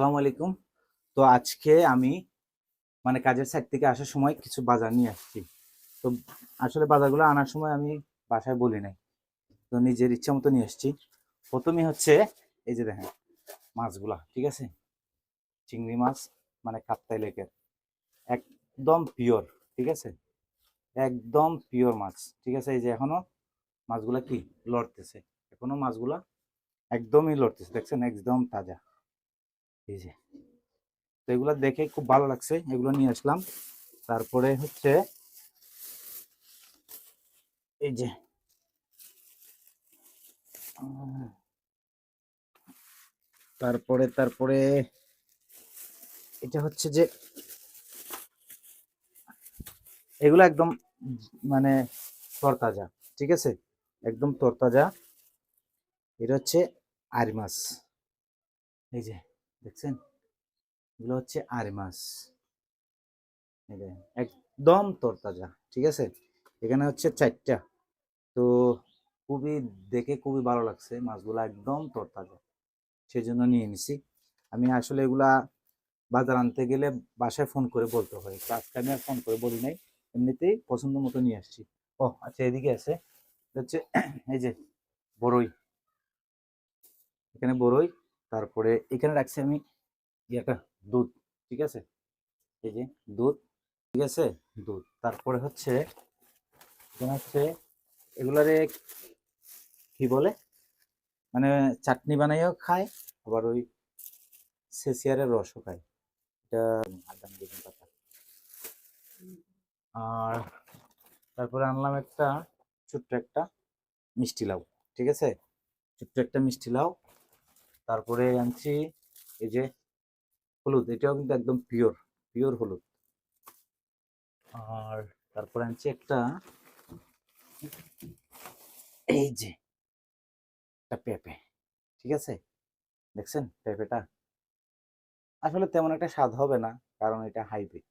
আসসালামু আলাইকুম। তো আজকে আমি কাজের সাইড থেকে আসার সময় কিছু বাজার নিয়ে আসছি। তো আসলে বাজারগুলো আনার সময় আমি বাসায় বলি নাই, তো নিজের ইচ্ছা মতো নিয়ে আসছি। প্রথমে হচ্ছে এই যে দেখেন মাছগুলা, ঠিক আছে, চিংড়ি মাছ, কাপ্তাই লেকের একদম পিওর, ঠিক আছে, একদম পিওর মাছ, ঠিক আছে। এই যে এখনো মাছগুলা কি লড়তেছে, এখনো মাছগুলা একদমই লড়তেছে, দেখছেন, একদম তাজা। এই যে, তো এগুলো দেখে খুব ভালো লাগছে, এগুলো নিয়ে আসলাম। তারপরে হচ্ছে এই যে তারপরে এটা হচ্ছে যে এগুলো একদম মানে তরতাজা, ঠিক আছে, একদম তরতাজা। এটা হচ্ছে আরি মাছ, এই যে দেখছেন, এগুলো হচ্ছে আরি মাছ, এই যে একদম তরতাজা, ঠিক আছে। এখানে হচ্ছে চারটা। তো খুবই দেখে খুবই ভালো লাগছে, মাছগুলো একদম তরতাজা, সেজন্য নিয়ে নিছি। আমি আসলে এগুলা বাজার আনতে গেলে বাসায় ফোন করে বলতে হয়, তো আজকে আমি আর ফোন করে বলি নাই, এমনিতেই পছন্দ মতো নিয়ে আসছি। ও আচ্ছা, এদিকে আছে হচ্ছে এই যে বড়ই, এখানে বড়ই। তারপরে এখানে রাখছি আমি একটা দুধ, ঠিক আছে, এই যে দুধ, ঠিক আছে, দুধ। তারপরে হচ্ছে এখানে হচ্ছে এগুলারে কি বলে, মানে চাটনি বানাইও খায়, আবার ওই সেসিয়ারের রসও খায়, এটা আদান বেগুন পাতা। আর তারপরে আনলাম একটা ছোট্ট একটা মিষ্টি লাউ, ঠিক আছে, ছোট্ট একটা মিষ্টি লাউ। তারপরে আনছি এই যে হলুদ, এটাও কিন্তু একদম পিওর, পিওর হলুদ। আর তারপরে আনছি একটা এই যে একটা পেঁপে, ঠিক আছে, দেখছেন পেঁপেটা আসলে তেমন একটা স্বাদ হবে না, কারণ এটা হাইব্রিড।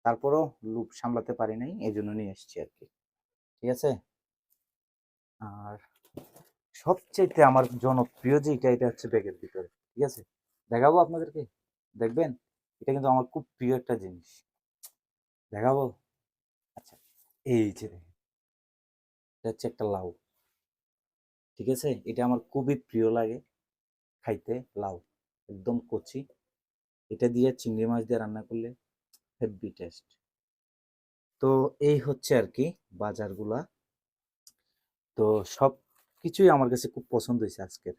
তারপরও লোভ সামলাতে পারি নাই, এই জন্য নিয়ে এসেছি আর কি, ঠিক আছে। আর সবচেয়ে আমার জনপ্রিয় যে এটা হচ্ছে ব্যাগের ভিতরে, ঠিক আছে, দেখাবো আপনাদেরকে, দেখবেন। এটা কিন্তু আমার খুব প্রিয় একটা জিনিস, দেখাবো। আচ্ছা, এই যে দেখেন, এটা হচ্ছে একটা লাউ, ঠিক আছে, এটা আমার খুবই প্রিয় লাগে খাইতে, লাউ একদম কচি, এটা দিয়ে চিংড়ি মাছ দিয়ে রান্না করলে হেভি টেস্ট। তো এই হচ্ছে আর কি বাজারগুলা। তো সব কিছুই আমার কাছে খুব পছন্দ হয়েছে আজকের।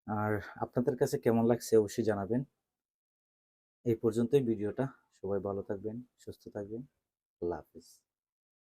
আর আপনাদের কাছে কেমন লাগছে অবশ্যই জানাবেন। এই পর্যন্তই ভিডিওটা। সবাই ভালো থাকবেন, সুস্থ থাকবেন। আল্লাহ হাফিজ।